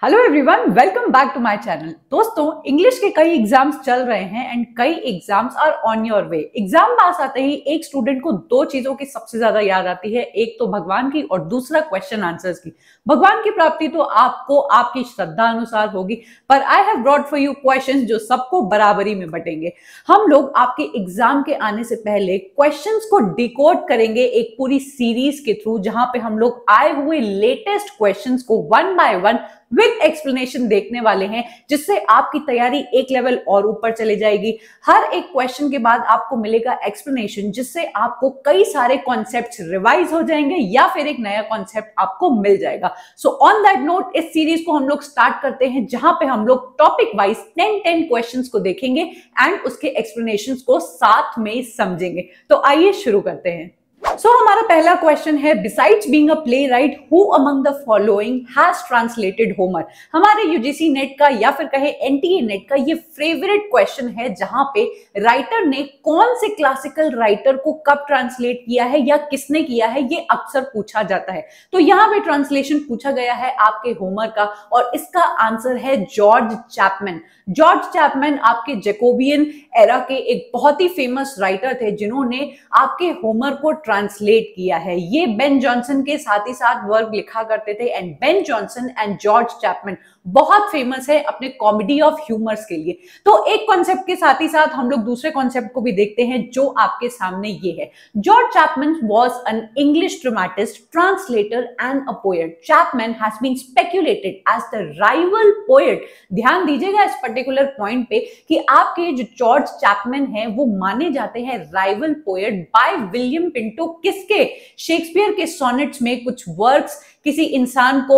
Hello everyone, welcome back to my channel. दोस्तों, English के कई एग्जाम्स चल रहे हैं एंड कई exams are on your way. Exam पास आते ही एक स्टूडेंट को दो चीजों की सबसे ज्यादा याद आती है, एक तो भगवान की और दूसरा क्वेश्चन आंसर्स की। भगवान की प्राप्ति तो आपको आपकी श्रद्धा अनुसार होगी, पर I have brought for you questions जो सबको बराबरी में बटेंगे। हम लोग आपके एग्जाम के आने से पहले क्वेश्चंस को डिकोड करेंगे एक पूरी सीरीज के थ्रू, जहां पे हम लोग आए हुए लेटेस्ट क्वेश्चंस को one by one with explanation देखने वाले हैं, जिससे आपकी तैयारी एक लेवल और ऊपर चले जाएगी। हर एक क्वेश्चन के बाद आपको मिलेगा एक्सप्लेनेशन, जिससे आपको कई सारे कॉन्सेप्ट्स रिवाइज हो जाएंगे या फिर एक नया कॉन्सेप्ट आपको मिल जाएगा। सो ऑन दैट नोट, इस सीरीज को हम लोग स्टार्ट करते हैं, जहां पे हम लोग टॉपिक वाइज 10 क्वेश्चंस को देखेंगे एंड उसके एक्सप्लेनेशंस को साथ में समझेंगे। तो आइए शुरू करते हैं। हमारा पहला क्वेश्चन है, besides being a playwright, who among the following has translated Homer. हमारे यूजीसी नेट का या फिर कहे एनटीए नेट का ये फेवरेट क्वेश्चन है, जहां पे राइटर ने कौन से क्लासिकल राइटर को कब ट्रांसलेट किया है या किसने किया है, ये अक्सर पूछा जाता है। तो यहाँ पे ट्रांसलेशन पूछा गया है आपके होमर का, और इसका आंसर है जॉर्ज चैपमैन। जॉर्ज चैपमैन आपके जैकोबियन एरा के एक बहुत ही फेमस राइटर थे, जिन्होंने आपके होमर को ट्रांसलेट किया है। ये बेन जॉनसन के साथ ही साथ वर्क लिखा करते थे, and Ben Jonson and George Chapman बहुत फेमस है अपने कॉमेडी ऑफ ह्यूमर्स के लिए। तो एक कॉन्सेप्ट के साथ ही साथ हम लोग दूसरे कॉन्सेप्ट को भी देखते हैं, जो आपके सामने ये है। George Chapman was an English dramatist, translator and a poet. Chapman has been speculated as the rival poet. ध्यान दीजिएगा इस पर्टिकुलर पॉइंट पे कि आपके जो जॉर्ज चैपमैन है वो माने जाते हैं rival poet by William Pinto. किसके? शेक्सपियर के सोनेट्स में कुछ वर्क्स किसी इंसान को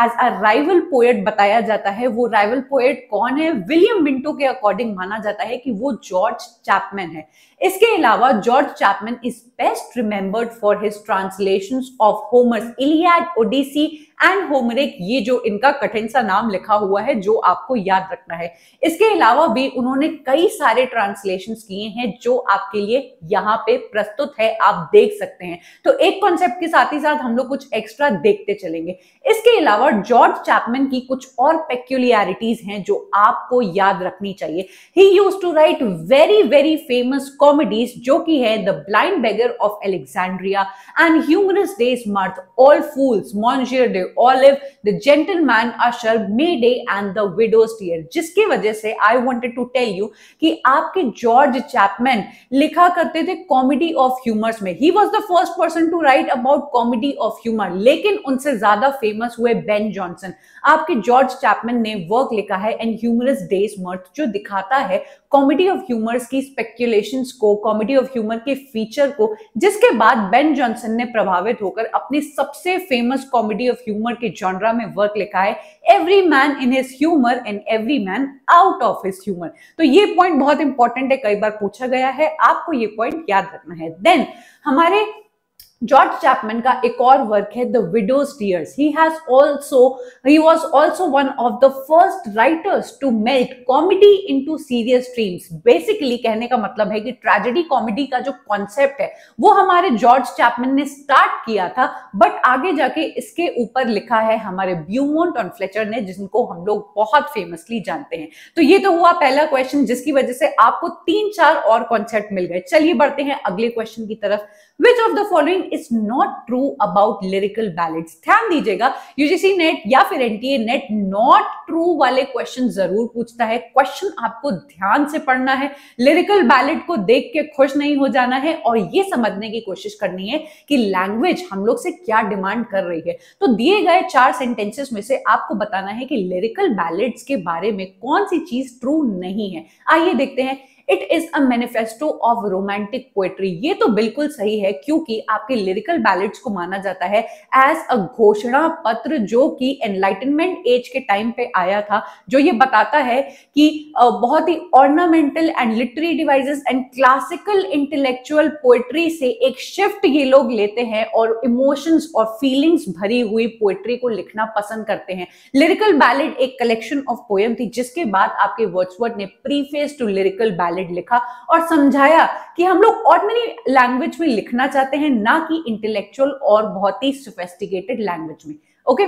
एज अ राइवल पोएट बताया जाता है। वो राइवल पोएट कौन है? विलियम मिंटो के अकॉर्डिंग माना जाता है कि वो जॉर्ज चैपमैन है। इसके अलावा George Chapman is best remembered for his translations of Homer's Iliad, Odyssey and Homeric. ये जो इनका कठिन सा नाम लिखा हुआ है, जो आपको याद रखना है। इसके अलावा भी उन्होंने कई सारे ट्रांसलेशंस किए हैं, जो आपके लिए यहाँ पे प्रस्तुत है, आप देख सकते हैं। तो एक कॉन्सेप्ट के साथ ही साथ हम लोग कुछ एक्स्ट्रा देखते चलेंगे। इसके अलावा जॉर्ज चैपमैन की कुछ और पेक्यूलियरिटीज हैं जो आपको याद रखनी चाहिए। He used to write very very famous comedies, जो कि है the blind beggar of Alexandria and humorous day's mirth, all fools, monsieur d'Olive, the gentleman usher, May Day and the widow's tears. जिसकी वजह से I wanted to tell you कि आपके George Chapman लिखा करते थे कॉमेडी ऑफ ह्यूमर्स में। He was the first person to write about comedy of humour, लेकिन उनसे ज्यादा फेमस हुए बेन जॉनसन। आपके जॉर्ज चैपमैन ने वर्क लिखा है एंड ह्यूमरस डेज मर्थ, जो दिखाता है कॉमेडी ऑफ ह्यूमर्स की स्पेक्युलेशंस को, कॉमेडी ऑफ ह्यूमर के फीचर को, जिसके बाद बेन जॉनसन ने प्रभावित होकर अपने सबसे फेमस कॉमेडी ऑफ ह्यूमर के जॉनरा में वर्क लिखा है, every man in his humour and every man out of his humour. तो ये पॉइंट बहुत इंपॉर्टेंट है, कई बार पूछा गया है, आपको ये पॉइंट याद रखना है। देन हमारे जॉर्ज चैपमैन का एक और वर्क है the widows tears. He was also one of the first writers to melt comedy into serious streams। Basically कहने का मतलब है कि ट्रेजेडी कॉमेडी का जो कॉन्सेप्ट है वो हमारे जॉर्ज चैपमैन ने स्टार्ट किया था, बट आगे जाके इसके ऊपर लिखा है हमारे ब्यूमोंट और फ्लेचर ने, जिनको हम लोग बहुत फेमसली जानते हैं। तो ये तो हुआ पहला क्वेश्चन, जिसकी वजह से आपको 3-4 और कॉन्सेप्ट मिल गए। चलिए बढ़ते हैं अगले क्वेश्चन की तरफ। Which of the following is not true about lyrical ballads? ध्यान दीजिएगा, यूजीसी नेट या फिर एनटीए नेट नॉट ट्रू वाले क्वेश्चन जरूर पूछता है। क्वेश्चन आपको ध्यान से पढ़ना है, लिरिकल बैलेड को देख के खुश नहीं हो जाना है, और ये समझने की कोशिश करनी है कि लैंग्वेज हम लोग से क्या डिमांड कर रही है। तो दिए गए 4 सेंटेंसेस में से आपको बताना है कि लिरिकल बैलेड्स के बारे में कौन सी चीज ट्रू नहीं है। आइए देखते हैं। It is a manifesto of romantic poetry. ये तो बिल्कुल सही है, क्योंकि आपके लिरिकल बैलेड्स को माना जाता है एज अ घोषणा पत्र, जो कि एनलाइटनमेंट एज के टाइम पे आया था, जो ये बताता है कि बहुत ही ornamental and literary devices and classical intellectual poetry से एक शिफ्ट ये लोग लेते हैं और इमोशंस और फीलिंग्स भरी हुई पोएट्री को लिखना पसंद करते हैं। लिरिकल बैलेड एक कलेक्शन ऑफ पोएम थी, जिसके बाद आपके वर्ड्सवर्थ ने प्रीफेस टू लिरिकल बैलेड लिखा और समझाया कि हम लोग ऑर्डिनरी लैंग्वेज में लिखना चाहते हैं, ना कि इंटेलेक्चुअल और बहुत ही सोफिस्टिकेटेड लैंग्वेज में। Okay,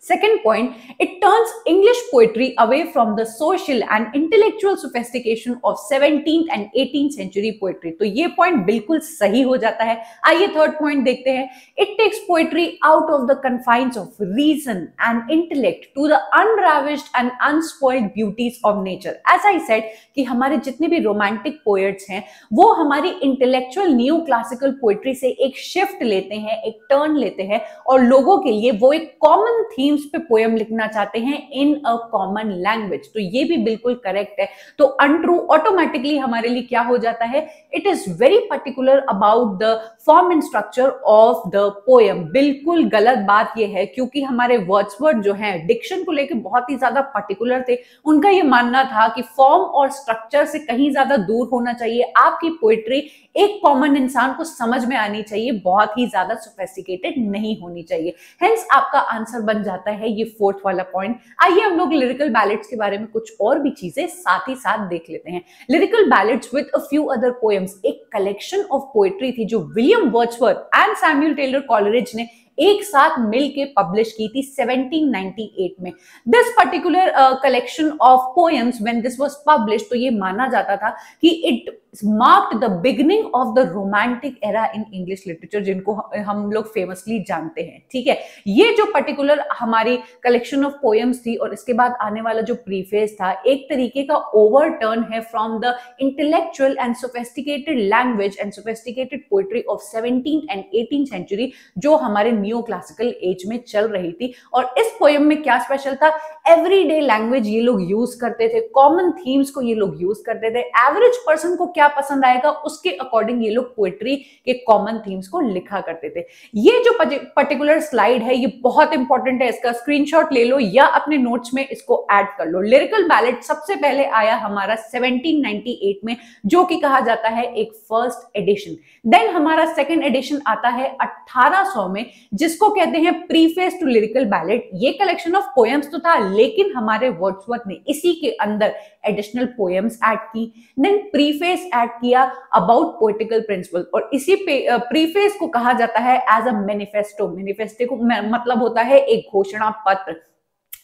Second point, it turns English poetry away from the social and intellectual sophistication of 17th and 18th century poetry. तो ये पॉइंट बिल्कुल सही हो जाता है। आइए थर्ड पॉइंट देखते हैं। It takes poetry out of the confines of reason and intellect to the unravished and unspoiled beauties of nature. As I said कि हमारे जितने भी रोमांटिक पोएट्स हैं वो हमारी इंटेलेक्चुअल न्यू क्लासिकल पोएट्री से एक शिफ्ट लेते हैं, एक टर्न लेते हैं और लोगों के लिए वो एक कॉमन थीम्स पे पोएम लिखना चाहते हैं इन अ कॉमन लैंग्वेज। तो ये भी बिल्कुल करेक्ट है। तो अनट्रू ऑटोमेटिकली हमारे लिए क्या हो जाता है, it is very particular about the form and structure of the poem. बिल्कुल गलत बात ये है क्योंकि हमारे वर्ड्सवर्थ जो है डिक्शन को लेकर बहुत ही ज्यादा पर्टिकुलर थे। उनका ये मानना था कि फॉर्म और स्ट्रक्चर से कहीं ज्यादा दूर होना चाहिए, आपकी पोएट्री एक कॉमन इंसान को समझ में आनी चाहिए, बहुत ही ज्यादा सोफिस्टिकेटेड नहीं होनी चाहिए। हेंस आपका आंसर बन जाता है ये फोर्थ वाला पॉइंट। आइए हम लोग लिरिकल बैलेड्स के बारे में कुछ और भी चीजें साथ ही साथ देख लेते हैं। Lyrical ballads with a few other poems एक कलेक्शन ऑफ पोएट्री थी जो William Wordsworth and Samuel Taylor Coleridge ने एक साथ मिलके पब्लिश की थी 1798 में। This particular collection of poems when this was published, तो ये माना जाता था कि it marked the beginning of the romantic era in English literature, जिनको हम लोग फेमसली जानते हैं। ठीक है, ये जो पर्टिकुलर हमारी कलेक्शन ऑफ पोएम्स थी और इसके बाद आने वाला जो प्रीफेस था एक तरीके का ओवरटर्न है from the intellectual and sophisticated language and sophisticated poetry of 17th and 18th century जो हमारे न्यू क्लासिकल एज में चल रही थी। और इस पोएम में क्या स्पेशल था, एवरीडे लैंग्वेज ये लोग यूज करते थे, कॉमन थीम्स को ये लोग यूज करते थे, एवरेज पर्सन को क्या पसंद आएगा उसके अकॉर्डिंग ये लोग पोएट्री के कॉमन थीम्स को लिखा करते थे। ये जो पर्टिकुलर स्लाइड है ये बहुत इंपॉर्टेंट है, इसका स्क्रीनशॉट ले लो या अपने नोट्स में इसको ऐड कर लो। लिरिकल बैलेड सबसे पहले आया हमारा 1798 में जो कि कहा जाता है एक फर्स्ट एडिशन। देन हमारा सेकंड एडिशन आता है 1800 में जिसको कहते हैं प्रीफेस टू लिरिकल बैलेड। ये कलेक्शन ऑफ पोएम्स तो था लेकिन हमारे वर्ड्सवर्थ ने इसी के अंदर एडिशनल पोएम्स ऐड की, देन प्रीफेस ऐड किया अबाउट पोएटिकल प्रिंसिपल और इसी प्रीफेस को कहा जाता है एज अ मैनिफेस्टो। मैनिफेस्टो को मतलब होता है एक घोषणा पत्र,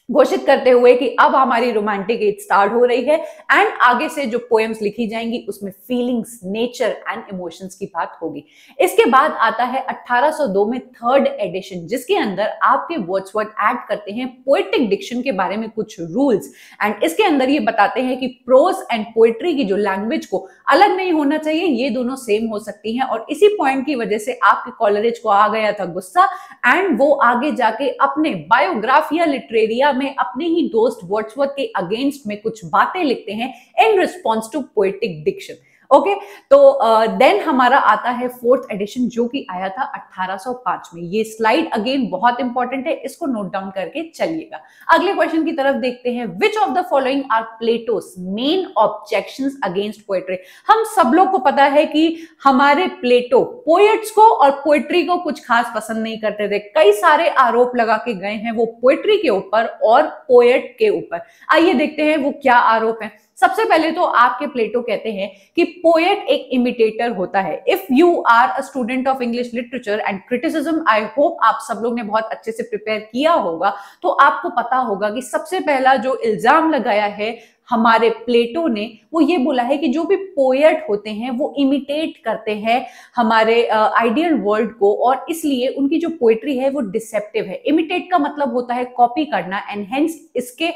घोषित करते हुए कि अब हमारी रोमांटिक एज स्टार्ट हो रही है एंड आगे से जो पोएम्स लिखी जाएंगी उसमें फीलिंग्स, नेचर एंड इमोशंस की बात होगी। इसके बाद आता है 1802 में थर्ड एडिशन जिसके अंदर आपके वर्ड्सवर्थ ऐड करते हैं पोएटिक डिक्शन के बारे में कुछ रूल्स एंड इसके अंदर ये बताते हैं कि प्रोज एंड पोएट्री की जो लैंग्वेज को अलग नहीं होना चाहिए, ये दोनों सेम हो सकती हैं। और इसी पॉइंट की वजह से आपके कॉलरेज को आ गया था गुस्सा एंड वो आगे जाके अपने बायोग्राफिया लिटरेरिया में अपने ही दोस्त वर्ड्सवर्थ के अगेंस्ट में कुछ बातें लिखते हैं in response to poetic diction. Okay, तो देन हमारा आता है फोर्थ एडिशन जो कि आया था 1805 में। ये स्लाइड अगेन बहुत इंपॉर्टेंट है, इसको नोट डाउन करके चलिएगा। अगले क्वेश्चन की तरफ देखते हैं। Which of the following are Plato's main objections against poetry. हम सब लोग को पता है कि हमारे प्लेटो पोएट्स को और पोएट्री को कुछ खास पसंद नहीं करते थे, कई सारे आरोप लगा के गए हैं वो पोएट्री के ऊपर और पोएट के ऊपर। आइए देखते हैं वो क्या आरोप है। सबसे पहले तो आपके प्लेटो कहते हैं कि पोएट एक इमिटेटर होता है। If you are a student of English literature and criticism, I hope आप सब लोग ने बहुत अच्छे से प्रिपेयर किया होगा, तो आपको पता होगा कि सबसे पहला जो इल्जाम लगाया है हमारे प्लेटो ने वो ये बोला है कि जो भी पोएट होते हैं वो इमिटेट करते हैं हमारे आइडियल वर्ल्ड को और इसलिए उनकी जो पोएट्री है वो डिसेप्टिव है। इमिटेट का मतलब होता है कॉपी करना एंड हेंस इसके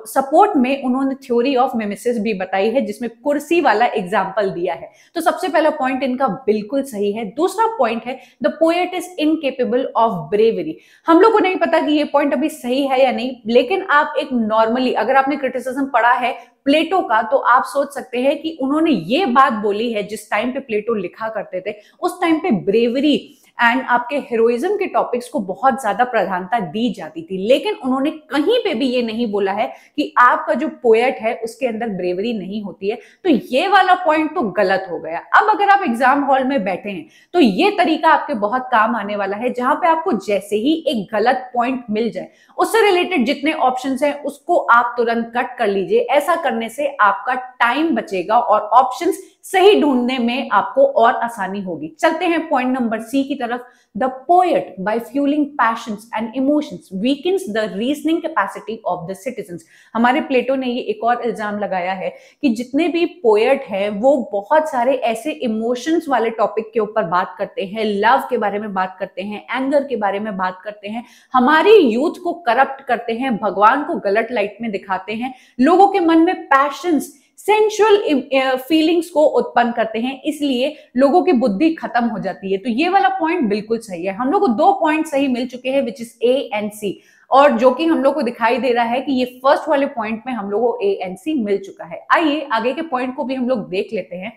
सपोर्ट में उन्होंने थ्योरी ऑफ मिमेसिस भी बताई है जिसमें कुर्सी वाला एग्जाम्पल दिया है। तो सबसे पहला पॉइंट इनका बिल्कुल सही है। दूसरा पॉइंट है the poet is incapable of bravery. हम लोग को नहीं पता कि ये पॉइंट अभी सही है या नहीं, लेकिन आप एक नॉर्मली अगर आपने क्रिटिसिज्म पढ़ा है प्लेटो का तो आप सोच सकते हैं कि उन्होंने ये बात बोली है जिस टाइम पे प्लेटो लिखा करते थे उस टाइम पे ब्रेवरी एंड आपके हीरोइज्म के टॉपिक्स को बहुत ज्यादा प्रधानता दी जाती थी, लेकिन उन्होंने कहीं पे भी ये नहीं बोला है कि आपका जो पोएट है उसके अंदर ब्रेवरी नहीं होती है। तो ये वाला पॉइंट तो गलत हो गया। अब अगर आप एग्जाम हॉल में बैठे हैं तो ये तरीका आपके बहुत काम आने वाला है, जहां पे आपको जैसे ही एक गलत पॉइंट मिल जाए उससे रिलेटेड जितने ऑप्शंस हैं उसको आप तुरंत कट कर लीजिए। ऐसा करने से आपका टाइम बचेगा और ऑप्शंस सही ढूंढने में आपको और आसानी होगी। चलते हैं पॉइंट नंबर सी की तरफ। The poet by fuelling passions and emotions weakens the reasoning capacity of the citizens. हमारे प्लेटो ने ये एक और इल्जाम लगाया है कि जितने भी पोएट हैं वो बहुत सारे ऐसे इमोशंस वाले टॉपिक के ऊपर बात करते हैं, लव के बारे में बात करते हैं, एंगर के बारे में बात करते हैं, हमारी यूथ को करप्ट करते हैं, भगवान को गलत लाइट में दिखाते हैं, लोगों के मन में पैशंस, सेंसुअल फीलिंग्स को उत्पन्न करते हैं, इसलिए लोगों की बुद्धि खत्म हो जाती है। तो ये वाला पॉइंट बिल्कुल सही है। हम लोग को 2 पॉइंट सही मिल चुके हैं, विच इज ए एंड सी, और जो कि हम लोग को दिखाई दे रहा है कि ये फर्स्ट वाले पॉइंट में हम लोग को ए एंड सी मिल चुका है। आइए आगे के पॉइंट को भी हम लोग देख लेते हैं।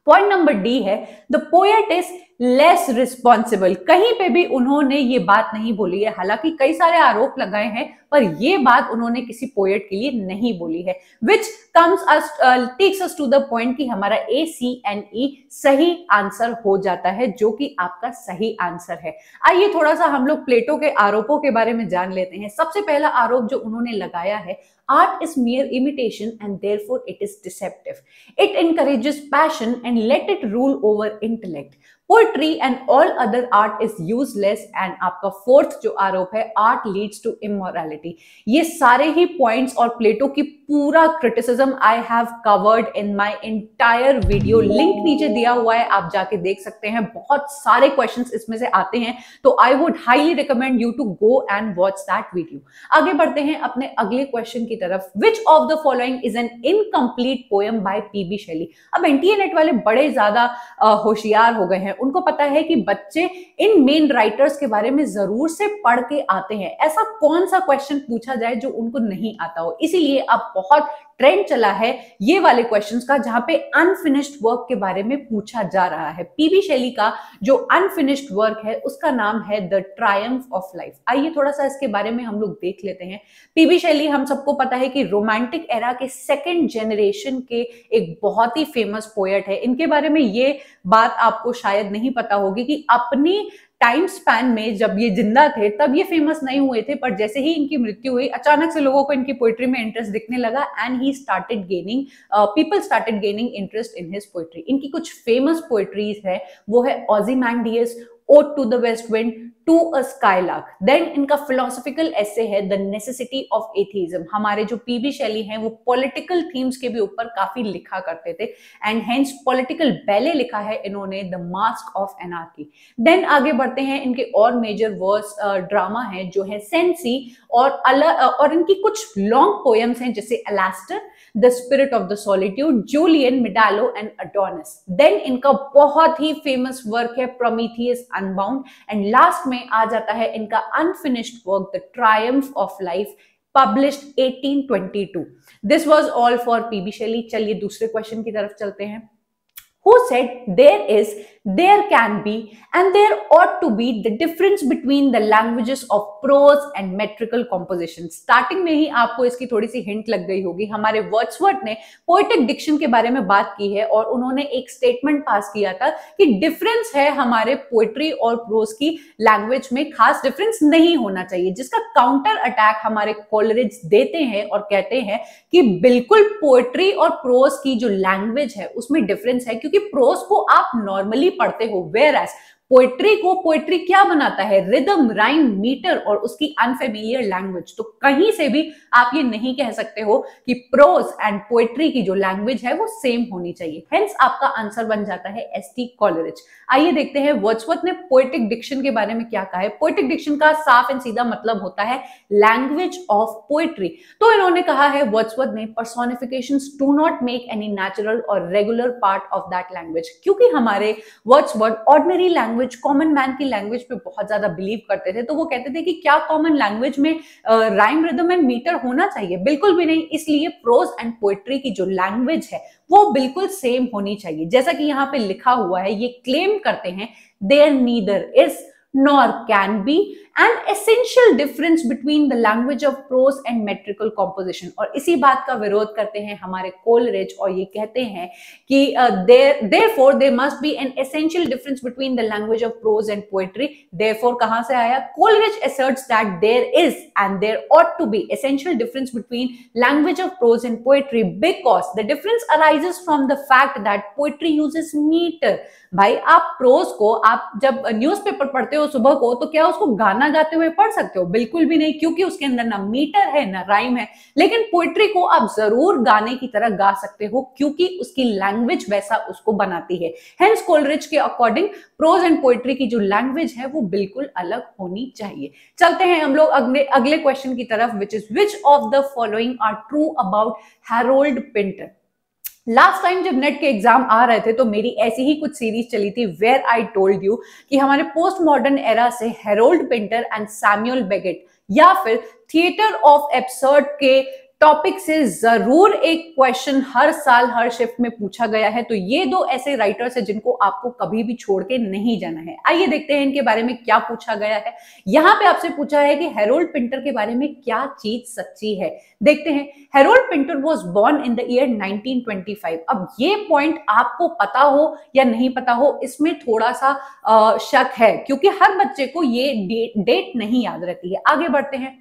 पॉइंट नंबर डी है the poet is less responsible. कहीं पे भी उन्होंने ये बात नहीं बोली है, हालांकि कई सारे आरोप लगाए हैं, पर ये बात उन्होंने किसी पोएट के लिए नहीं बोली है, which comes us takes us to the point कि हमारा ए सी एंड ई सही आंसर हो जाता है, जो कि आपका सही आंसर है। आइए थोड़ा सा हम लोग प्लेटो के आरोपों के बारे में जान लेते हैं। सबसे पहला आरोप जो उन्होंने लगाया है, art is mere imitation and therefore it is deceptive. It encourages passion and let it rule over intellect. Poetry and all other art is useless. And आपका फोर्थ जो आरोप है, art leads to immorality. ये सारे ही points और प्लेटो की पूरा criticism I have covered in my entire video. Link नीचे दिया हुआ है, आप जाके देख सकते हैं। बहुत सारे क्वेश्चंस इसमें से आते हैं, तो I would highly recommend you to go and watch that video. आगे बढ़ते हैं अपने अगले क्वेश्चन की तरफ। Which of the following is an incomplete poem by PB Shelley. अब एनटीए नेट वाले बड़े ज्यादा होशियार हो गए हैं, उनको पता है कि बच्चे इन मेन राइटर्स के बारे में जरूर से पढ़ के आते हैं। ऐसा कौन सा क्वेश्चन पूछा जाए जो उनको नहीं आता हो, इसीलिए अब बहुत ट्रेंड चला है ये वाले क्वेश्चंस का, जहां पे अनफिनिश्ड वर्क के बारे में पूछा जा रहा है। पीबी शैली का जो अनफिनिश्ड वर्क है उसका नाम है द ट्रायम्फ ऑफ लाइफ। आइए थोड़ा सा इसके बारे में हम लोग देख लेते हैं। पीबी शैली हम सबको पता है कि रोमांटिक एरा के सेकेंड जनरेशन के एक बहुत ही फेमस पोएट है। इनके बारे में ये बात आपको शायद नहीं पता होगी कि अपनी टाइम स्पैन में जब ये जिंदा थे तब ये फेमस नहीं हुए थे, पर जैसे ही इनकी मृत्यु हुई अचानक से लोगों को इनकी पोएट्री में इंटरेस्ट दिखने लगा and he started gaining people started gaining interest in his poetry. इनकी कुछ फेमस पोएट्रीज है, वो है Ozymandias, ode to the west wind, to a skylark. Then इनका फिलोसॉफिकल एसे है द नेसेसिटी ऑफ एथीज्म। हमारे जो पीबी शैली हैं वो पॉलिटिकल थीम्स के भी ऊपर काफी लिखा करते थे एंड हेंस पॉलिटिकल बैले लिखा है इन्होंने, the Mask of Anarchy. Then आगे बढ़ते हैं, इनके और मेजर वर्स ड्रामा है जो है सेंसी, और इनकी कुछ लॉन्ग पोएम्स हैं जैसे Alastor, the spirit of the solitude, Julian, Maddalo and Adonais. Then इनका बहुत ही फेमस वर्क है प्रोमीथियस अनबाउंड, एंड लास्ट में आ जाता है इनका unfinished work the triumph of life, published 1822। This was all for PB Shelley. चलिए दूसरे क्वेश्चन की तरफ चलते हैं। Who said there is, there can be and there ought to be the difference between the languages of prose and metrical composition? Starting में ही आपको इसकी थोड़ी सी हिंट लग गई होगी। हमारे वर्ड्सवर्थ ने पोएटिक डिक्शन के बारे में बात की है और उन्होंने एक स्टेटमेंट पास किया था कि डिफरेंस है हमारे पोएट्री और प्रोज की लैंग्वेज में, खास डिफरेंस नहीं होना चाहिए, जिसका काउंटर अटैक हमारे कोलरिज देते हैं और कहते हैं कि बिल्कुल पोएट्री और प्रोज की जो लैंग्वेज है उसमें डिफरेंस है, क्योंकि प्रोज को आप नॉर्मली पढ़ते हो, वेयर एज पोएट्री को पोएट्री क्या बनाता है, रिदम, राइम, मीटर और उसकी अनफेमिलियर लैंग्वेज। तो कहीं से भी आप ये नहीं कह सकते हो कि प्रोज एंड पोएट्री की जो लैंग्वेज है वो सेम होनी चाहिए। हेंस आपका आंसर बन जाता है एसटी कॉलरिज। आइए देखते हैं वर्ड्सवर्थ ने पोएटिक डिक्शन के बारे में क्या कहा है। पोएटिक डिक्शन का साफ एंड सीधा मतलब होता है लैंग्वेज ऑफ पोएट्री। तो इन्होंने कहा है वर्ड्सवर्थ ने, personifications do not make any natural or regular part of that language. क्योंकि हमारे Wordsworth ordinary language, common man की लैंग्वेज पे बहुत ज्यादा बिलीव करते थे, तो वो कहते थे कि क्या कॉमन लैंग्वेज में राइम, रिदम एंड मीटर होना चाहिए? बिल्कुल भी नहीं। इसलिए प्रोज एंड पोएट्री की जो लैंग्वेज है वो बिल्कुल सेम होनी चाहिए। जैसा कि यहाँ पे लिखा हुआ है, ये क्लेम करते हैं there neither is nor can be an essential difference between the language of prose and metrical composition. और इसी बात का विरोध करते हैं हमारे कोलरिज और ये कहते हैं कि therefore there must be an essential difference between the language of prose and poetry। therefore कहां से आया? Coleridge asserts that there is and there ought to be essential difference between language of prose and poetry because the difference arises from the fact that poetry uses meter। भाई आप pros को आप जब newspaper पढ़ते हो सुबह को तो क्या उसको गाना गाते हुए पढ़ सकते हो? बिल्कुल भी नहीं, क्योंकि उसके अंदर ना मीटर है ना राइम है। लेकिन पोइट्री को आप जरूर गाने की तरह गा सकते हो क्योंकि उसकी लैंग्वेज वैसा उसको बनाती है। हेंस कोलरिज के अकॉर्डिंग प्रोज एंड पोइट्री की जो लैंग्वेज है वो बिल्कुल अलग होनी चाहिए। चलते हैं हम लोग अगले क्वेश्चन की तरफ, which of the following are true about Harold Pinter. Last time जब नेट के एग्जाम आ रहे थे तो मेरी ऐसी ही कुछ सीरीज चली थी वेयर आई टोल्ड यू कि हमारे पोस्ट मॉडर्न एरा से Harold Pinter and Samuel Beckett या फिर थिएटर ऑफ एब्सर्ड के टॉपिक से जरूर एक क्वेश्चन हर साल हर शिफ्ट में पूछा गया है। तो ये दो ऐसे राइटर्स हैं जिनको आपको कभी भी छोड़ के नहीं जाना है। आइए देखते हैं इनके बारे में क्या पूछा गया है। यहाँ पे आपसे पूछा है कि हैरोल्ड पिंटर के बारे में क्या चीज सच्ची है। देखते हैं। Harold Pinter was born in the year 1925। अब ये पॉइंट आपको पता हो या नहीं पता हो इसमें थोड़ा सा शक है क्योंकि हर बच्चे को ये डेट नहीं याद रहती है। आगे बढ़ते हैं।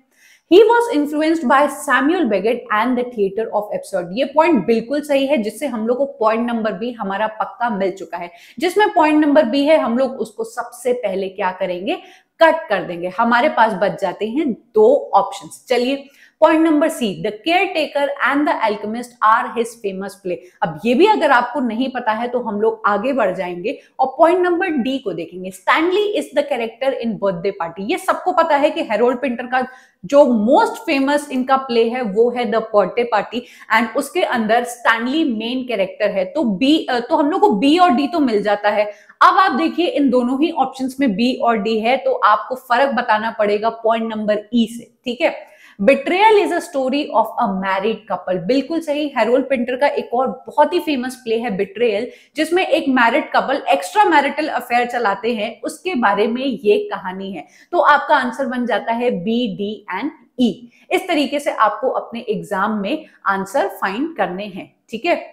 He was influenced by Samuel Beckett and the Theatre of Absurd। ये पॉइंट बिल्कुल सही है जिससे हम लोग को पॉइंट नंबर बी हमारा पक्का मिल चुका है। जिसमें पॉइंट नंबर बी है हम लोग उसको सबसे पहले क्या करेंगे? कट कर देंगे। हमारे पास बच जाते हैं दो ऑप्शंस। चलिए point number C, the Caretaker and the Alchemist are his famous play. अब ये भी अगर आपको नहीं पता है तो हम लोग आगे बढ़ जाएंगे और पॉइंट नंबर डी को देखेंगे। Stanley is the character in birthday party. ये सबको पता है कि हैरोल्ड पिंटर का जो मोस्ट फेमस इनका प्ले है वो है द बर्थडे पार्टी एंड उसके अंदर स्टैनली मेन कैरेक्टर है। तो हम लोग को बी और डी तो मिल जाता है। अब आप देखिए इन दोनों ही ऑप्शंस में बी और डी है तो आपको फर्क बताना पड़ेगा पॉइंट नंबर ई से। ठीक है। Betrayal is a story of a married couple. बिल्कुल सही। हैरोल्ड पिंटर का एक और बहुत ही फेमस प्ले है बिट्रेयल जिसमें एक married couple extra marital affair चलाते हैं, उसके बारे में ये कहानी है। तो आपका आंसर बन जाता है बी, डी एंड ई। इस तरीके से आपको अपने एग्जाम में आंसर फाइंड करने हैं। ठीक है।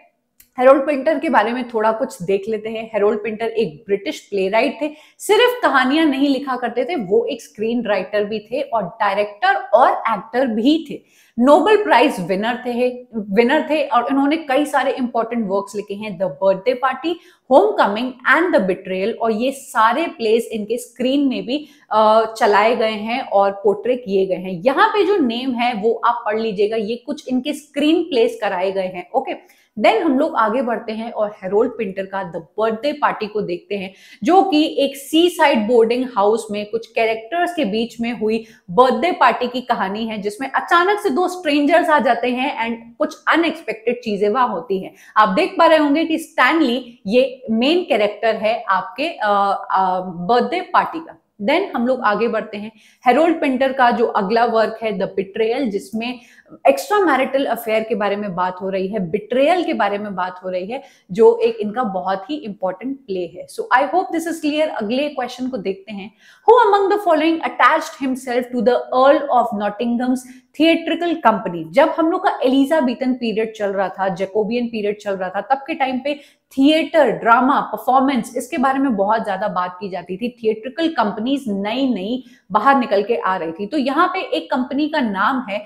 हैरोल्ड पिंटर के बारे में थोड़ा कुछ देख लेते हैं। हैरोल्ड पिंटर एक ब्रिटिश प्लेराइट थे। सिर्फ कहानियां नहीं लिखा करते थे, वो एक स्क्रीन राइटर भी थे और डायरेक्टर और एक्टर भी थे। नोबेल प्राइज विनर थे और इन्होंने कई सारे इंपॉर्टेंट वर्क्स लिखे हैं। The birthday party, home coming and the betrayal. और ये सारे प्लेस इनके स्क्रीन में भी चलाए गए हैं और पोर्ट्रे किए गए हैं। यहाँ पे जो नेम है वो आप पढ़ लीजिएगा, ये कुछ इनके स्क्रीन प्लेस कराए गए हैं। ओके। देन हम लोग आगे बढ़ते हैं और हैरोल्ड पिंटर का द बर्थडे पार्टी को देखते हैं जो कि एक सी साइड बोर्डिंग हाउस में कुछ कैरेक्टर्स के बीच में हुई बर्थडे पार्टी की कहानी है जिसमें अचानक से दो स्ट्रेंजर्स आ जाते हैं एंड कुछ अनएक्सपेक्टेड चीजें वहां होती हैं। आप देख पा रहे होंगे कि स्टैनली ये मेन कैरेक्टर है आपके बर्थडे पार्टी का। देन हम लोग आगे बढ़ते हैं। हैरोल्ड पिंटर का जो अगला वर्क है द बिट्रेयल जिसमें एक्स्ट्रा मैरिटल अफेयर के बारे में बात हो रही है, बिट्रेयल के बारे में बात हो रही है जो एक इनका बहुत ही इंपॉर्टेंट प्ले है। So I hope this is clear. अगले क्वेश्चन को देखते हैं। Who among the following attached himself to the Earl of Nottingham's theatrical company. जब हम लोग का एलिजाबेथन पीरियड चल रहा था, जैकोबियन पीरियड चल रहा था, तब के टाइम पे थिएटर, ड्रामा, परफॉर्मेंस इसके बारे में बहुत ज्यादा बात की जाती थी। थिएट्रिकल कंपनीज नई नई बाहर निकल के आ रही थी। तो यहाँ पे एक कंपनी का नाम है,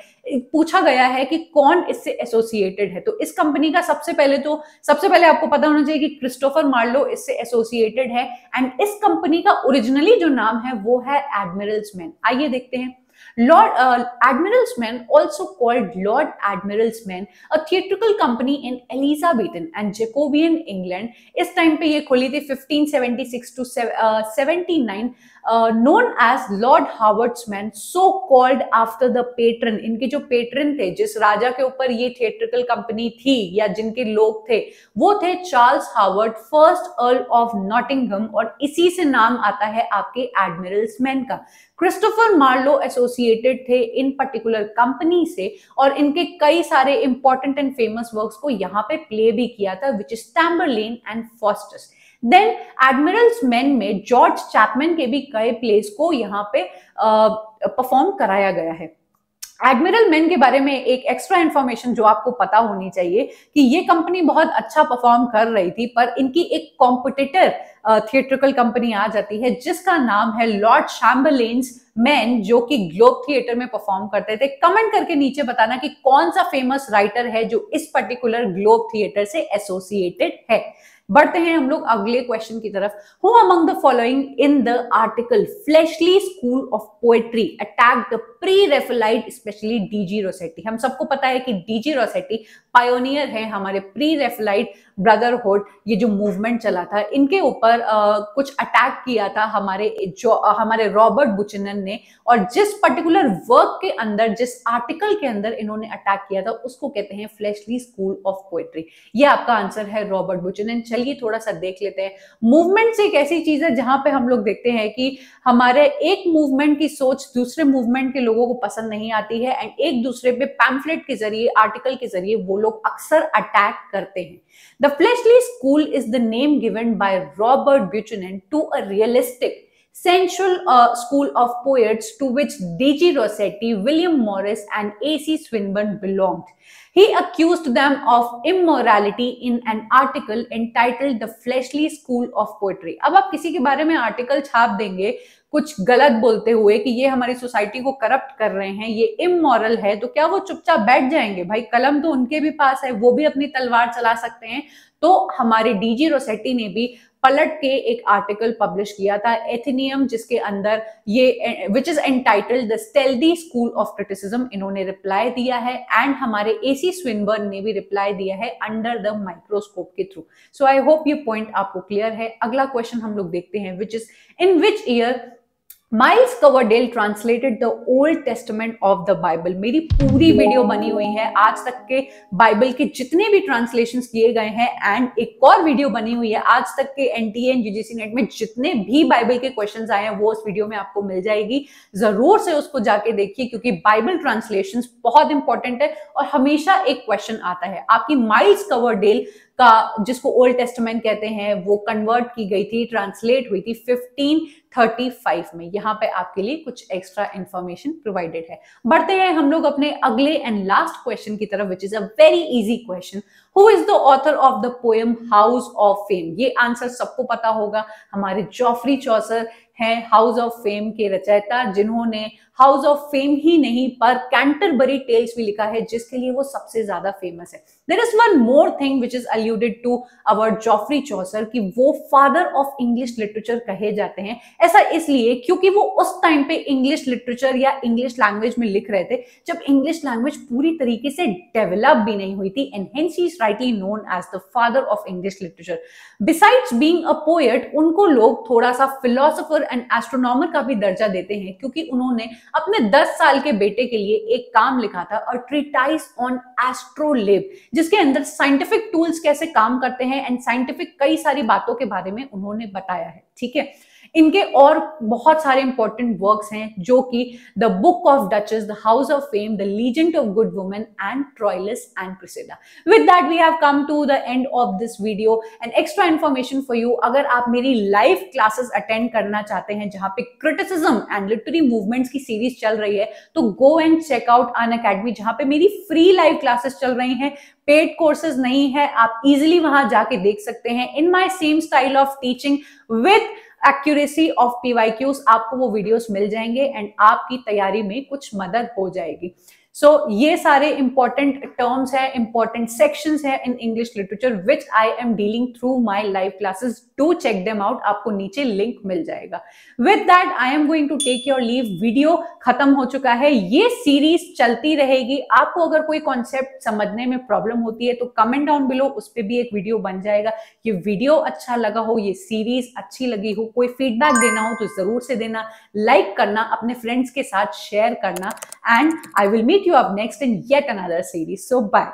पूछा गया है कि कौन इससे एसोसिएटेड है। तो इस कंपनी का सबसे पहले आपको पता होना चाहिए कि क्रिस्टोफर मार्लो इससे एसोसिएटेड है एंड इस कंपनी का ओरिजिनली जो नाम है वो है एडमिरल्समैन। आइए देखते हैं। Lord Admiralsmen, also called Lord Admiralsmen, a theatrical company in Elizabethan and Jacobean England. इस टाइम पे ये खुली थी 1576 to 79, known as Lord Howard's-men, so called after the patron. इनके जो पेट्रन थे, जिस राजा के ऊपर ये थिएट्रिकल कंपनी थी या जिनके लोग थे, वो थे Charles Howard, first earl of Nottingham, और इसी से नाम आता है आपके एडमिरल्समैन का। क्रिस्टोफर मार्लो एसोसिएटेड थे इन पर्टिकुलर कंपनी से और इनके कई सारे इंपॉर्टेंट एंड फेमस वर्क्स को यहाँ पे प्ले भी किया था, which is Tamburlaine and Faustus. Then Admiral's men में जॉर्ज चैपमैन के भी कई प्लेस को यहाँ पे परफॉर्म कराया गया है। एडमिरल मैन के बारे में एक एक्स्ट्रा इंफॉर्मेशन जो आपको पता होनी चाहिए कि ये कंपनी बहुत अच्छा परफॉर्म कर रही थी, पर इनकी एक कॉम्पिटिटर थिएट्रिकल कंपनी आ जाती है जिसका नाम है लॉर्ड शैम्बरलेन्स मैन, जो कि ग्लोब थिएटर में परफॉर्म करते थे। कमेंट करके नीचे बताना कि कौन सा फेमस राइटर है जो इस पर्टिकुलर ग्लोब थिएटर से एसोसिएटेड है। बढ़ते हैं हम लोग अगले क्वेश्चन की तरफ। Who among the following in the article fleshly school of poetry attacked the pre Raphaelite specially D G Rossetti. हम सबको पता है कि डीजी रोसेटी पायोनियर है हमारे प्री रेफेलाइट ब्रदरहुड, ये जो मूवमेंट चला था इनके ऊपर कुछ अटैक किया था हमारे रॉबर्ट बुचनन ने, और जिस पर्टिकुलर वर्क के अंदर, जिस आर्टिकल के अंदर इन्होंने अटैक किया था उसको कहते हैं फ्लेशली स्कूल ऑफ पोएट्री। ये आपका आंसर है रॉबर्ट बुचनन। चलिए थोड़ा सा देख लेते हैं। मूवमेंट्स एक ऐसी चीज है जहां पे हम लोग देखते हैं कि हमारे एक मूवमेंट की सोच दूसरे मूवमेंट के लोगों को पसंद नहीं आती है, एंड एक दूसरे पे पैम्फलेट के जरिए, आर्टिकल के जरिए वो लोग अक्सर अटैक करते हैं। The Fleshly School is the name given by Robert Buchanan to a realistic, sensual school of poets to which D.G. Rossetti, William Morris, and A.C. Swinburne belonged. He accused them of immorality in an article entitled The Fleshly School of Poetry. अब आप किसी के बारे में article छाप देंगे कुछ गलत बोलते हुए कि ये हमारी सोसाइटी को करप्ट कर रहे हैं, ये इमोरल है, तो क्या वो चुपचाप बैठ जाएंगे? भाई कलम तो उनके भी पास है, वो भी अपनी तलवार चला सकते हैं। तो हमारे डीजी रोसेटी ने भी पलट के एक आर्टिकल पब्लिश किया था एथेनियम, जिसके अंदर ये which is entitled the stealthy school of criticism, इन्होंने रिप्लाई दिया है, एंड हमारे एसी स्विनबर्न ने भी रिप्लाई दिया है अंडर द माइक्रोस्कोप के थ्रू। सो आई होप ये पॉइंट आपको क्लियर है। अगला क्वेश्चन हम लोग देखते हैं, which is in which year miles Coverdale translated the old testament of the Bible. मेरी पूरी वीडियो बनी हुई है आज तक के बाइबल के जितने भी ट्रांसलेशंस किए गए हैं, एंड एक और वीडियो बनी हुई है आज तक के एनटीए एंड यूजीसी नेट में जितने भी बाइबल के क्वेश्चंस आए हैं वो उस वीडियो में आपको मिल जाएगी। जरूर से उसको जाके देखिए, क्योंकि बाइबल ट्रांसलेशंस बहुत इंपॉर्टेंट है और हमेशा एक क्वेश्चन आता है आपकी माइल्स कवरडेल का, जिसको ओल्ड टेस्टामेंट कहते हैं, वो कन्वर्ट की गई थी, ट्रांसलेट हुई थी 1535 में। यहाँ पे आपके लिए कुछ एक्स्ट्रा इंफॉर्मेशन प्रोवाइडेड है। बढ़ते हैं हम लोग अपने अगले एंड लास्ट क्वेश्चन की तरफ, which is a very easy question. Who is the author of the poem house of fame? ये आंसर सबको पता होगा, हमारे जॉफ्री चॉसर हैं हाउस ऑफ फेम के रचयिता, जिन्होंने हाउस ऑफ फेम ही नहीं पर कैंटरबरी टेल्स भी लिखा है, जिसके लिए वो सबसे ज्यादा फेमस है। There is one more thing which is alluded to our Geoffrey Chaucer कि वो फादर ऑफ इंग्लिश लिटरेचर कहे जाते हैं। ऐसा इसलिए क्योंकि वो उस टाइम पे इंग्लिश लिटरेचर या इंग्लिश लैंग्वेज में लिख रहे थे जब इंग्लिश लैंग्वेज पूरी तरीके से डेवलप भी नहीं हुई थी, and hence he is rightly known as the father of English literature. Besides being a poet, उनको लोग थोड़ा सा फिलोसोफर एंड एस्ट्रोनॉमर का भी दर्जा देते हैं, क्योंकि उन्होंने अपने 10 साल के बेटे के लिए एक काम लिखा था, अ ट्रीटाइस ऑन एस्ट्रोलेब, जिसके अंदर साइंटिफिक टूल्स कैसे काम करते हैं एंड साइंटिफिक कई सारी बातों के बारे में उन्होंने बताया है। ठीक है, इनके और बहुत सारे इंपॉर्टेंट वर्क्स हैं, जो कि the book of duchess, the house of fame, the legend of good woman and Troilus and Criseyde. With that we have come to the end of this video. And extra information for you, अगर आप मेरी live classes attend करना चाहते हैं जहां पे criticism and literary movements की series चल रही है, तो go and check out Unacademy, जहां पे मेरी फ्री लाइव क्लासेस चल रही हैं, पेड कोर्सेज नहीं है, आप इजिली वहां जाके देख सकते हैं। In my same style of teaching with accuracy of PYQs, आपको वो वीडियोस मिल जाएंगे एंड आपकी तैयारी में कुछ मदद हो जाएगी। सो ये सारे इंपॉर्टेंट टर्म्स है, इंपॉर्टेंट सेक्शंस है in English literature which I am dealing through my live classes. Do check them out, आपको नीचे लिंक मिल जाएगा। With that I am going to take your leave. Video खत्म हो चुका है, ये सीरीज चलती रहेगी। आपको अगर कोई कॉन्सेप्ट समझने में प्रॉब्लम होती है तो कमेंट डाउन बिलो, उस पर भी एक वीडियो बन जाएगा। ये वीडियो अच्छा लगा हो, ये सीरीज अच्छी लगी हो, कोई फीडबैक देना हो तो जरूर से देना, लाइक करना, अपने फ्रेंड्स के साथ शेयर करना, and I will meet you up next in yet another series. So bye.